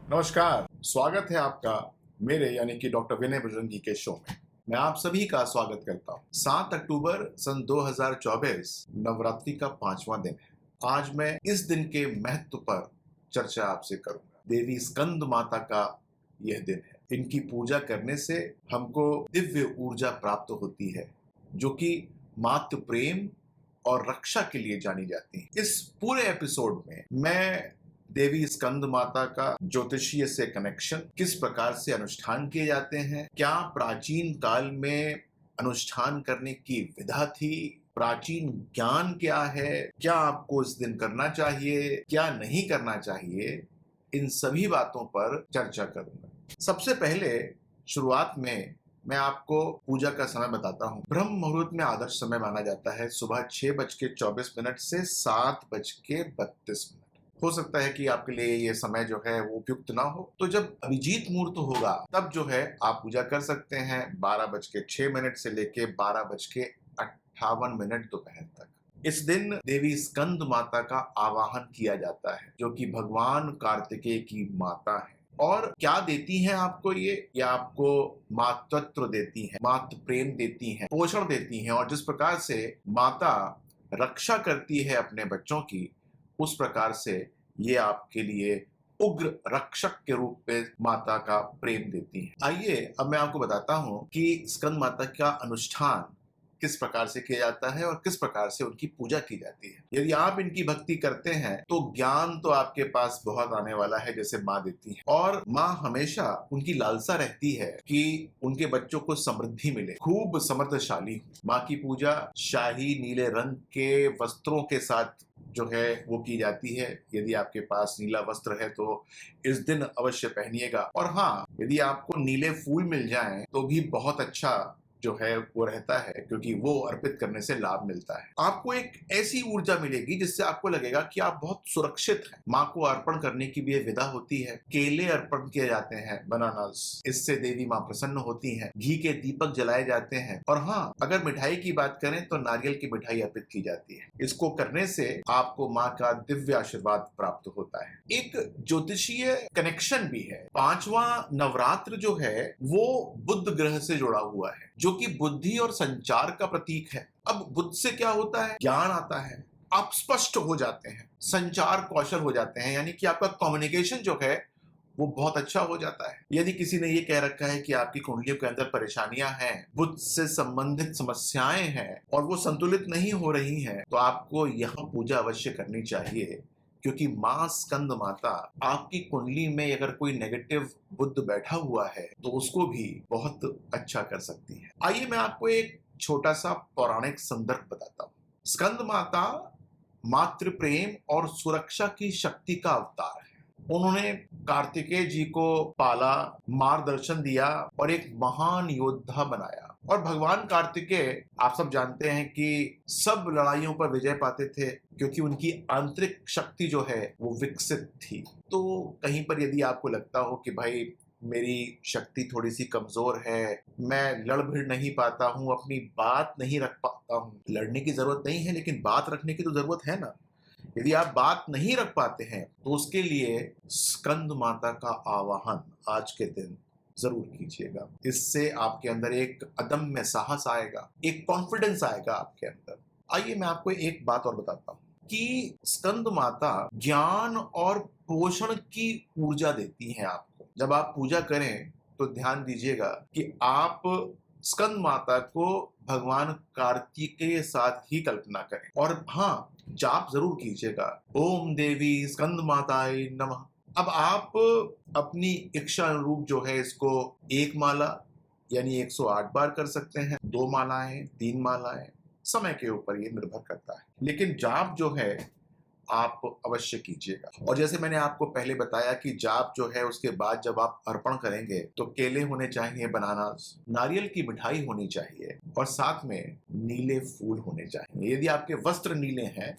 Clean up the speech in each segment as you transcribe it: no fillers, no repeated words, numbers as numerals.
नमस्कार, स्वागत है आपका मेरे यानी कि डॉक्टर विनय बजरंगी के शो में। मैं आप सभी का स्वागत करता हूँ। 7 अक्टूबर सन 2024 नवरात्रि का 5वां दिन है। आज मैं इस दिन के महत्व पर चर्चा आपसे करूंगा। देवी स्कंद माता का यह दिन है। इनकी पूजा करने से हमको दिव्य ऊर्जा प्राप्त होती है, जो कि मातृ प्रेम और रक्षा के लिए जानी जाती है। इस पूरे एपिसोड में मैं देवी स्कंद माता का ज्योतिषीय से कनेक्शन, किस प्रकार से अनुष्ठान किए जाते हैं, क्या प्राचीन काल में अनुष्ठान करने की विधा थी, प्राचीन ज्ञान क्या है, क्या आपको इस दिन करना चाहिए, क्या नहीं करना चाहिए, इन सभी बातों पर चर्चा करूंगा। सबसे पहले शुरुआत में मैं आपको पूजा का समय बताता हूँ। ब्रह्म मुहूर्त में आदर्श समय माना जाता है सुबह 6:24 से 7:32। हो सकता है कि आपके लिए ये समय जो है वो उपयुक्त ना हो, तो जब अभिजीत मुहूर्त होगा तब जो है आप पूजा कर सकते हैं 12:06 से लेके 12:58 दोपहर तक। इस दिन देवी स्कंद माता का आवाहन किया जाता है, जो कि भगवान कार्तिकेय की माता है। और क्या देती हैं आपको ये आपको मातृत्व देती हैं, मातृ प्रेम देती हैं, पोषण देती हैं। और जिस प्रकार से माता रक्षा करती है अपने बच्चों की, उस प्रकार से ये आपके लिए उग्र रक्षक के रूप में माता का प्रेम देती है। आइए अब मैं आपको बताता हूं कि स्कंद माता का अनुष्ठान किस प्रकार से किया जाता है और किस प्रकार से उनकी पूजा की जाती है। यदि आप इनकी भक्ति करते हैं तो ज्ञान तो आपके पास बहुत आने वाला है, जैसे माँ देती है। और माँ हमेशा उनकी लालसा रहती है कि उनके बच्चों को समृद्धि मिले, खूब समृद्धशाली हो। माँ की पूजा शाही नीले रंग के वस्त्रों के साथ जो है वो की जाती है। यदि आपके पास नीला वस्त्र है तो इस दिन अवश्य पहनिएगा। और हाँ, यदि आपको नीले फूल मिल जाएं तो भी बहुत अच्छा जो है वो रहता है, क्योंकि वो अर्पित करने से लाभ मिलता है। आपको एक ऐसी ऊर्जा मिलेगी जिससे आपको लगेगा कि आप बहुत सुरक्षित हैं। माँ को अर्पण करने की भी विधा होती है। केले अर्पण किए जाते हैं, बनानास, इससे देवी माँ प्रसन्न होती हैं। घी के दीपक जलाए जाते हैं। और हाँ, अगर मिठाई की बात करें तो नारियल की मिठाई अर्पित की जाती है। इसको करने से आपको माँ का दिव्य आशीर्वाद प्राप्त होता है। एक ज्योतिषीय कनेक्शन भी है। 5वां नवरात्र जो है वो बुध ग्रह से जुड़ा हुआ है, जो कि बुद्धि और संचार का प्रतीक है। अब बुद्ध से क्या होता है? ज्ञान आता है, आप स्पष्ट हो जाते हैं, संचार कौशल हो जाते हैं, यानी कि आपका कम्युनिकेशन जो है वो बहुत अच्छा हो जाता है। यदि किसी ने ये कह रखा है कि आपकी कुंडलियों के अंदर परेशानियां हैं, बुद्ध से संबंधित समस्याएं हैं और वो संतुलित नहीं हो रही हैं, तो आपको यह पूजा अवश्य करनी चाहिए, क्योंकि माँ स्कंद माता आपकी कुंडली में अगर कोई नेगेटिव बुद्ध बैठा हुआ है तो उसको भी बहुत अच्छा कर सकती है। आइए मैं आपको एक छोटा सा पौराणिक संदर्भ बताता हूँ। स्कंद माता मातृ प्रेम और सुरक्षा की शक्ति का अवतार है। उन्होंने कार्तिकेय जी को पाला, मार्गदर्शन दिया और एक महान योद्धा बनाया। और भगवान कार्तिकेय, आप सब जानते हैं कि सब लड़ाइयों पर विजय पाते थे, क्योंकि उनकी आंतरिक शक्ति जो है वो विकसित थी। तो कहीं पर यदि आपको लगता हो कि भाई मेरी शक्ति थोड़ी सी कमजोर है, मैं लड़ भिड़ नहीं पाता हूँ, अपनी बात नहीं रख पाता हूँ, लड़ने की जरूरत नहीं है, लेकिन बात रखने की तो जरूरत है ना। यदि आप बात नहीं रख पाते हैं तो उसके लिए स्कंद माता का आवाहन आज के दिन जरूर कीजिएगा। इससे आपके अंदर एक अदम्य साहस आएगा, एक कॉन्फिडेंस आएगा आपके अंदर। आइए मैं आपको एक बात और बताता हूँ कि स्कंद माता ज्ञान और पोषण की ऊर्जा देती हैं आपको। जब आप पूजा करें तो ध्यान दीजिएगा कि आप स्कंद माता को भगवान कार्तिकेय के साथ ही कल्पना करें। और हाँ, जाप जरूर कीजिएगा, ओम देवी स्कंद माताय नमः। अब आप अपनी इच्छा अनुरूप जो है इसको 1 माला यानी 108 बार कर सकते हैं, 2 मालाएं, 3 मालाएं, समय के ऊपर ये निर्भर करता है। लेकिन जाप जो है आप अवश्य कीजिएगा। और जैसे मैंने आपको पहले बताया कि जाप जो है उसके बाद जब आप अर्पण करेंगे तो केले होने चाहिए, बनानास, नारियल की मिठाई होनी चाहिए और साथ में नीले फूल होने चाहिए। यदि आपके वस्त्र नीले हैं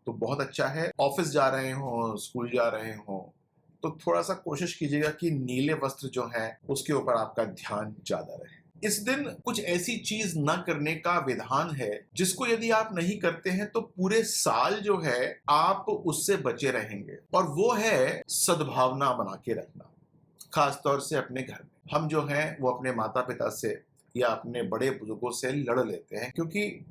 तो बहुत अच्छा है। ऑफिस जा रहे हो, स्कूल जा रहे हो, तो थोड़ा सा कोशिश कीजिएगा कि नीले वस्त्र जो है उसके ऊपर आपका ध्यान ज्यादा रहे। इस दिन कुछ ऐसी चीज न करने का विधान है जिसको यदि आप नहीं करते हैं तो पूरे साल जो है आप उससे बचे रहेंगे, और वो है सद्भावना बना के रखना। खासतौर से अपने घर में हम जो हैं वो अपने माता पिता से या अपने बड़े बुजुर्गों से लड़ लेते हैं, क्योंकि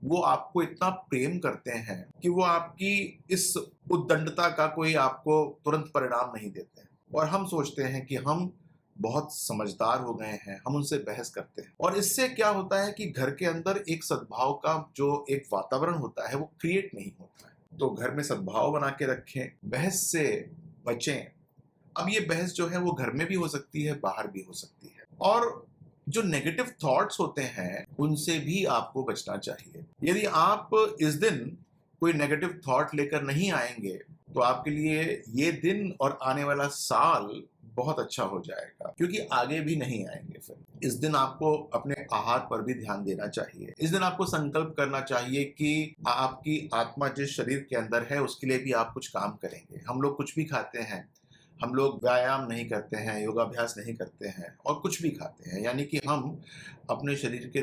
वो आपको इतना प्रेम करते हैं कि वो आपकी इस उद्दंडता का कोई आपको तुरंत परिणाम नहीं देते हैं। और हम सोचते हैं कि हम बहुत समझदार हो गए हैं, हम उनसे बहस करते हैं, और इससे क्या होता है कि घर के अंदर एक सद्भाव का जो एक वातावरण होता है वो क्रिएट नहीं होता है। तो घर में सद्भाव बना के रखें, बहस से बचें। अब ये बहस जो है वो घर में भी हो सकती है, बाहर भी हो सकती है, और जो नेगेटिव थॉट्स होते हैं उनसे भी आपको बचना चाहिए। यदि आप इस दिन कोई नेगेटिव थॉट लेकर नहीं आएंगे तो आपके लिए ये दिन और आने वाला साल बहुत अच्छा हो जाएगा, क्योंकि आगे भी नहीं आएंगे। फिर इस दिन आपको अपने आहार पर भी ध्यान देना चाहिए। इस दिन आपको संकल्प करना चाहिए कि आपकी आत्मा जिस शरीर के अंदर है उसके लिए भी आप कुछ काम करेंगे। हम लोग कुछ भी खाते हैं, हम लोग व्यायाम नहीं करते हैं, योगाभ्यास नहीं करते हैं और कुछ भी खाते हैं, यानी कि हम अपने शरीर के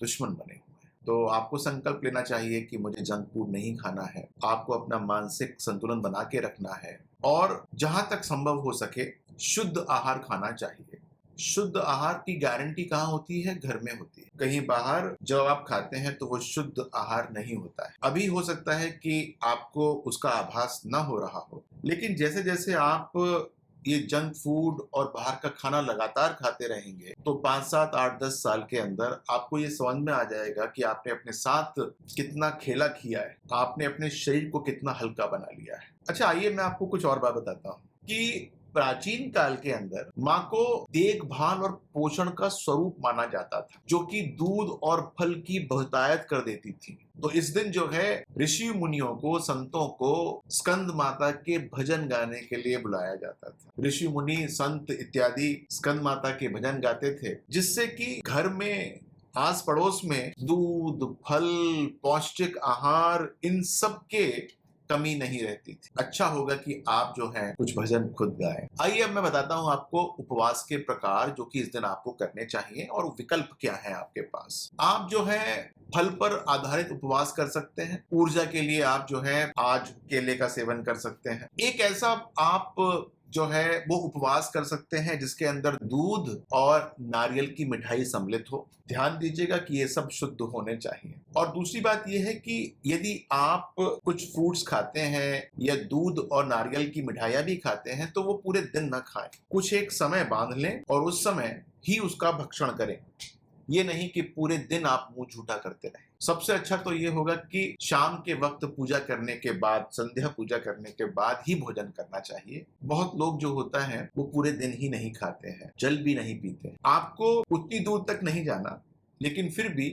दुश्मन बने हुए हैं। तो आपको संकल्प लेना चाहिए कि मुझे जंक फूड नहीं खाना है। आपको अपना मानसिक संतुलन बना के रखना है, और जहां तक संभव हो सके शुद्ध आहार खाना चाहिए। शुद्ध आहार की गारंटी कहाँ होती है? घर में होती है। कहीं बाहर जब आप खाते हैं तो वो शुद्ध आहार नहीं होता है। अभी हो सकता है कि आपको उसका आभास न हो रहा हो, लेकिन जैसे जैसे आप ये जंक फूड और बाहर का खाना लगातार खाते रहेंगे तो 5, 7, 8, 10 साल के अंदर आपको ये समझ में आ जाएगा कि आपने अपने साथ कितना खेला किया है, आपने अपने शरीर को कितना हल्का बना लिया है। अच्छा, आइए मैं आपको कुछ और बात बताता हूँ कि प्राचीन काल के अंदर माँ को देखभाल और पोषण का स्वरूप माना जाता था, जो कि दूध और फल की बहुतायत कर देती थी। तो इस दिन जो है ऋषि मुनियों को, संतों को स्कंद माता के भजन गाने के लिए बुलाया जाता था। ऋषि मुनि, संत इत्यादि स्कंद माता के भजन गाते थे, जिससे कि घर में, आस पड़ोस में दूध, फल, पौष्टिक आहार, इन सब के कमी नहीं रहती थी। अच्छा होगा कि आप जो है कुछ भजन खुद गाएं। आइए अब मैं बताता हूं आपको उपवास के प्रकार जो कि इस दिन आपको करने चाहिए और विकल्प क्या है आपके पास। आप जो है फल पर आधारित उपवास कर सकते हैं। ऊर्जा के लिए आप जो है आज केले का सेवन कर सकते हैं। एक ऐसा आप जो है वो उपवास कर सकते हैं जिसके अंदर दूध और नारियल की मिठाई सम्मिलित हो। ध्यान दीजिएगा कि ये सब शुद्ध होने चाहिए। और दूसरी बात ये है कि यदि आप कुछ फ्रूट्स खाते हैं या दूध और नारियल की मिठाइयाँ भी खाते हैं तो वो पूरे दिन न खाएं। कुछ एक समय बांध लें और उस समय ही उसका भक्षण करें। ये नहीं कि पूरे दिन आप मुंह झूठा करते रहें। सबसे अच्छा तो ये होगा कि शाम के वक्त पूजा करने के बाद, संध्या पूजा करने के बाद ही भोजन करना चाहिए। बहुत लोग जो होता है वो पूरे दिन ही नहीं खाते हैं, जल भी नहीं पीते। आपको उतनी दूर तक नहीं जाना, लेकिन फिर भी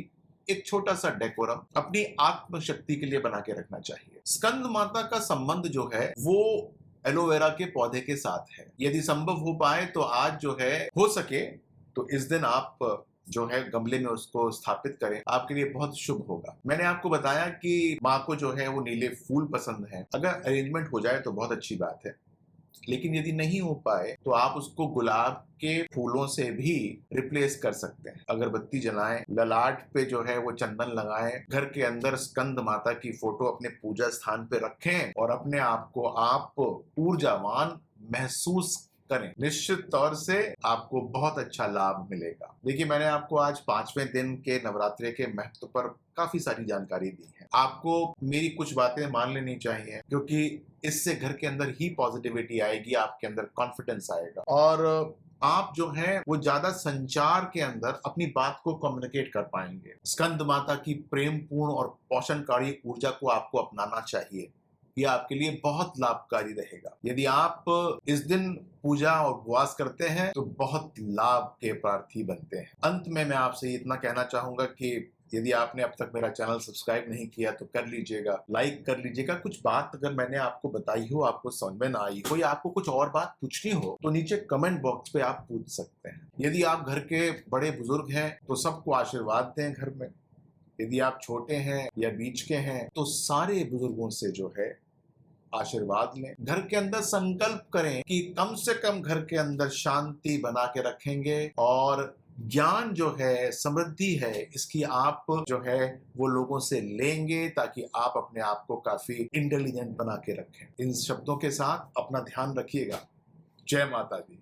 एक छोटा सा डेकोरम अपनी आत्मशक्ति के लिए बना के रखना चाहिए। स्कंद माता का संबंध जो है वो एलोवेरा के पौधे के साथ है। यदि संभव हो पाए तो आज जो है हो सके तो इस दिन आप जो है गमले में उसको स्थापित करें, आपके लिए बहुत शुभ होगा। मैंने आपको बताया कि माँ को जो है वो नीले फूल पसंद है। अगर अरेंजमेंट हो जाए तो बहुत अच्छी बात है, लेकिन यदि नहीं हो पाए तो आप उसको गुलाब के फूलों से भी रिप्लेस कर सकते हैं। अगरबत्ती जलाएं, ललाट पे जो है वो चंदन लगाएं, घर के अंदर स्कंद माता की फोटो अपने पूजा स्थान पे रखें और अपने आप को आप ऊर्जावान महसूस करें। निश्चित तौर से आपको बहुत अच्छा लाभ मिलेगा। देखिए, मैंने आपको आज 5वें दिन के नवरात्रे के महत्व पर काफी सारी जानकारी दी है। आपको मेरी कुछ बातें मान लेनी चाहिए, क्योंकि इससे घर के अंदर ही पॉजिटिविटी आएगी, आपके अंदर कॉन्फिडेंस आएगा और आप जो है वो ज्यादा संचार के अंदर अपनी बात को कम्युनिकेट कर पाएंगे। स्कंद माता की प्रेमपूर्ण और पोषणकारी ऊर्जा को आपको अपनाना चाहिए। यह आपके लिए बहुत लाभकारी रहेगा। यदि आप इस दिन पूजा और उपवास करते हैं तो बहुत लाभ के प्रार्थी बनते हैं। अंत में मैं आपसे इतना कहना चाहूंगा कि यदि आपने अब तक मेरा चैनल सब्सक्राइब नहीं किया तो कर लीजिएगा, लाइक कर लीजिएगा। कुछ बात अगर मैंने आपको बताई हो, आपको समझ में ना आई हो या आपको कुछ और बात पूछनी हो तो नीचे कमेंट बॉक्स पे आप पूछ सकते हैं। यदि आप घर के बड़े बुजुर्ग हैं तो सबको आशीर्वाद दें घर में। यदि आप छोटे हैं या बीच के हैं तो सारे बुजुर्गों से जो है आशीर्वाद लें। घर के अंदर संकल्प करें कि कम से कम घर के अंदर शांति बना के रखेंगे और ज्ञान जो है, समृद्धि है, इसकी आप जो है वो लोगों से लेंगे ताकि आप अपने आप को काफी इंटेलिजेंट बना के रखें। इन शब्दों के साथ अपना ध्यान रखिएगा। जय माता दी।